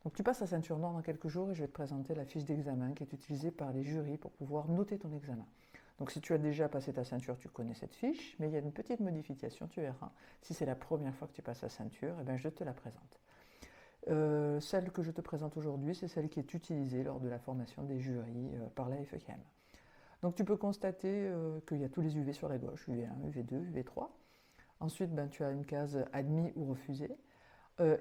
Donc tu passes la ceinture noire dans quelques jours et je vais te présenter la fiche d'examen qui est utilisée par les jurys pour pouvoir noter ton examen. Donc si tu as déjà passé ta ceinture, tu connais cette fiche, mais il y a une petite modification, tu verras. Si c'est la première fois que tu passes la ceinture, eh bien, je te la présente. Celle que je te présente aujourd'hui, c'est celle qui est utilisée lors de la formation des jurys par la FECAM. Donc tu peux constater qu'il y a tous les UV sur la gauche, UV1, UV2, UV3. Ensuite, ben, tu as une case admis ou refusé.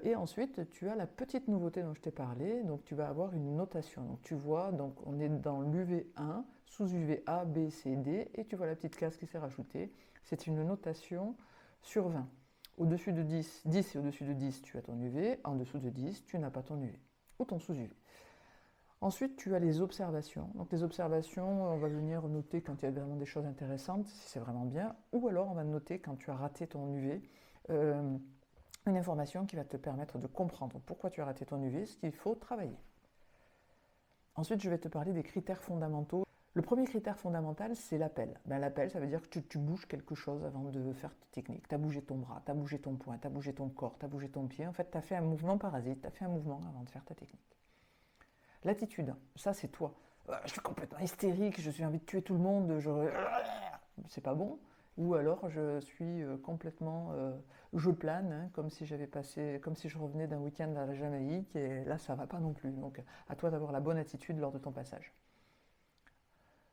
Et ensuite, tu as la petite nouveauté dont je t'ai parlé, donc tu vas avoir une notation. Donc tu vois, donc on est dans l'UV1, sous UVA, B, C, D, et tu vois la petite case qui s'est rajoutée. C'est une notation sur 20. Au-dessus de 10, 10 et au-dessus de 10, tu as ton UV, en dessous de 10, tu n'as pas ton UV, ou ton sous-UV. Ensuite, tu as les observations. Donc les observations, on va venir noter quand il y a vraiment des choses intéressantes, si c'est vraiment bien, ou alors on va noter quand tu as raté ton UV. Une information qui va te permettre de comprendre pourquoi tu as raté ton UV, ce qu'il faut travailler. Ensuite, je vais te parler des critères fondamentaux. Le premier critère fondamental, c'est l'appel. Ben, l'appel, ça veut dire que tu bouges quelque chose avant de faire ta technique. Tu as bougé ton bras, tu as bougé ton poing, tu as bougé ton corps, tu as bougé ton pied. En fait, tu as fait un mouvement parasite, tu as fait un mouvement avant de faire ta technique. L'attitude, ça c'est toi. Je suis complètement hystérique, je suis envie de tuer tout le monde, c'est pas bon. Ou alors je suis complètement, je plane, hein, comme si j'avais passé, comme si je revenais d'un week-end à la Jamaïque, et là ça va pas non plus. Donc à toi d'avoir la bonne attitude lors de ton passage.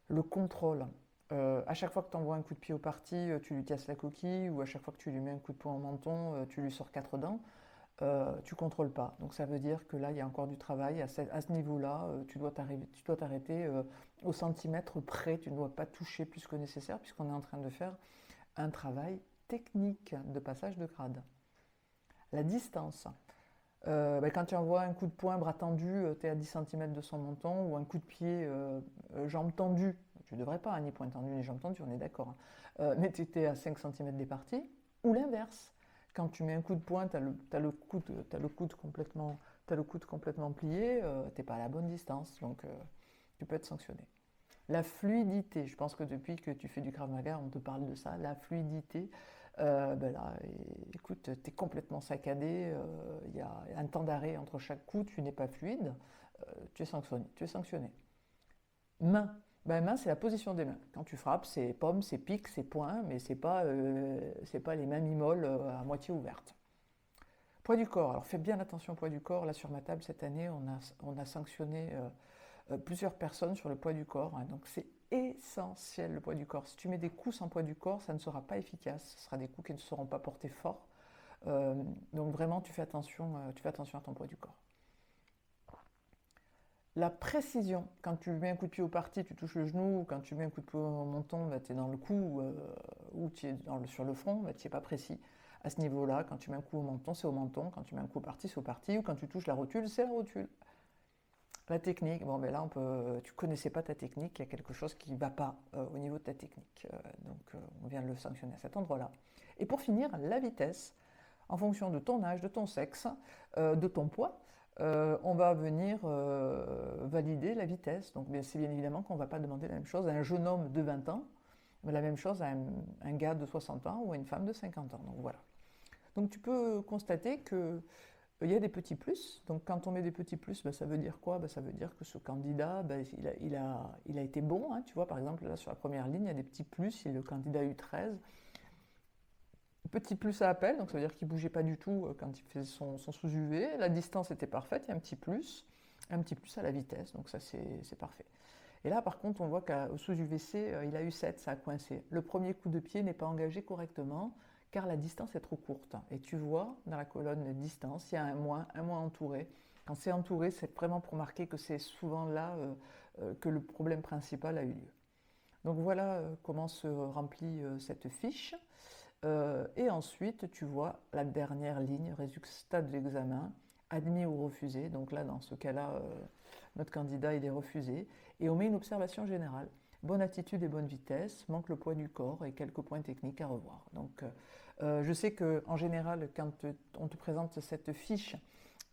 Le contrôle. À chaque fois que tu envoies un coup de pied au parti, tu lui casses la coquille, ou à chaque fois que tu lui mets un coup de poing au menton, tu lui sors quatre dents. Tu ne contrôles pas. Donc ça veut dire que là, il y a encore du travail. À ce niveau-là, tu dois t'arrêter au centimètre près. Tu ne dois pas toucher plus que nécessaire, puisqu'on est en train de faire un travail technique de passage de grade. La distance. Ben, quand tu envoies un coup de poing bras tendu, tu es à 10 cm de son menton, ou un coup de pied jambes tendues, tu ne devrais pas, hein, ni poing tendu, ni jambes tendues, on est d'accord, hein. Mais tu étais à 5 cm des parties, ou l'inverse. Quand tu mets un coup de poing, tu as le coude complètement plié, tu n'es pas à la bonne distance, donc tu peux être sanctionné. La fluidité, je pense que depuis que tu fais du Krav Maga, on te parle de ça, la fluidité. Ben là, écoute, tu es complètement saccadé, il y a un temps d'arrêt entre chaque coup, tu n'es pas fluide, tu es sanctionné. Tu es sanctionné. Main. Ben, main, c'est la position des mains. Quand tu frappes, c'est paume, c'est pique, c'est poing, mais c'est pas les mains mi-molles à moitié ouvertes. Poids du corps. Alors fais bien attention au poids du corps. Là, sur ma table, cette année, on a sanctionné plusieurs personnes sur le poids du corps, hein. Donc c'est essentiel le poids du corps. Si tu mets des coups sans poids du corps, ça ne sera pas efficace. Ce sera des coups qui ne seront pas portés fort. Donc vraiment, tu fais attention à ton poids du corps. La précision, quand tu mets un coup de pied au parti, tu touches le genou, ou quand tu mets un coup de pied au menton, bah, tu es dans le cou, ou tu es sur le front, bah, tu n'es pas précis. À ce niveau-là, quand tu mets un coup au menton, c'est au menton, quand tu mets un coup au parti, c'est au parti, ou quand tu touches la rotule, c'est la rotule. La technique, bon, ben là, tu ne connaissais pas ta technique, il y a quelque chose qui ne va pas au niveau de ta technique. On vient de le sanctionner à cet endroit-là. Et pour finir, la vitesse, en fonction de ton âge, de ton sexe, de ton poids, on va venir valider la vitesse. Donc, c'est bien évidemment qu'on ne va pas demander la même chose à un jeune homme de 20 ans, mais la même chose à un gars de 60 ans ou à une femme de 50 ans. Donc, voilà. Donc, tu peux constater que il y a des petits plus. Donc quand on met des petits plus, ben, ça veut dire quoi? Ben, ça veut dire que ce candidat, ben, il a été bon, hein. Tu vois, par exemple, là sur la première ligne, il y a des petits plus, le candidat a eu 13. Petit plus à appel, donc ça veut dire qu'il ne bougeait pas du tout quand il faisait son sous-UV. La distance était parfaite, il y a un petit plus. Un petit plus à la vitesse, donc ça c'est parfait. Et là par contre on voit qu'au sous-UVC, il a eu 7, ça a coincé. Le premier coup de pied n'est pas engagé correctement car la distance est trop courte. Et tu vois dans la colonne distance, il y a un moins entouré. Quand c'est entouré, c'est vraiment pour marquer que c'est souvent là que le problème principal a eu lieu. Donc voilà comment se remplit cette fiche. Et ensuite, tu vois la dernière ligne, résultat de l'examen, admis ou refusé. Donc là, dans ce cas-là, notre candidat, il est refusé. Et on met une observation générale. Bonne attitude et bonne vitesse, manque le poids du corps et quelques points techniques à revoir. Donc, je sais qu'en général, quand on te présente cette fiche,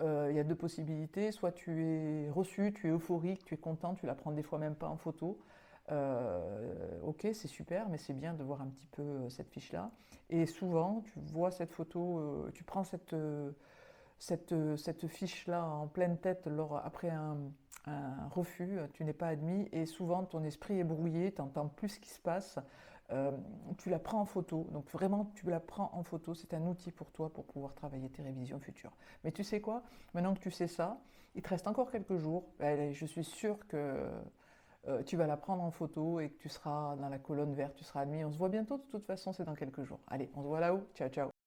il y a deux possibilités. Soit tu es reçu, tu es euphorique, tu es content, tu la prends des fois même pas en photo. Ok, c'est super, mais c'est bien de voir un petit peu cette fiche-là. Et souvent, tu vois cette photo, tu prends cette fiche-là en pleine tête après un refus, tu n'es pas admis et souvent ton esprit est brouillé, tu n'entends plus ce qui se passe, tu la prends en photo. Donc vraiment, tu la prends en photo, c'est un outil pour toi pour pouvoir travailler tes révisions futures. Mais tu sais quoi? Maintenant que tu sais ça, il te reste encore quelques jours. Je suis sûre que tu vas la prendre en photo et que tu seras dans la colonne verte, tu seras admis. On se voit bientôt, de toute façon, c'est dans quelques jours. Allez, on se voit là-haut. Ciao, ciao.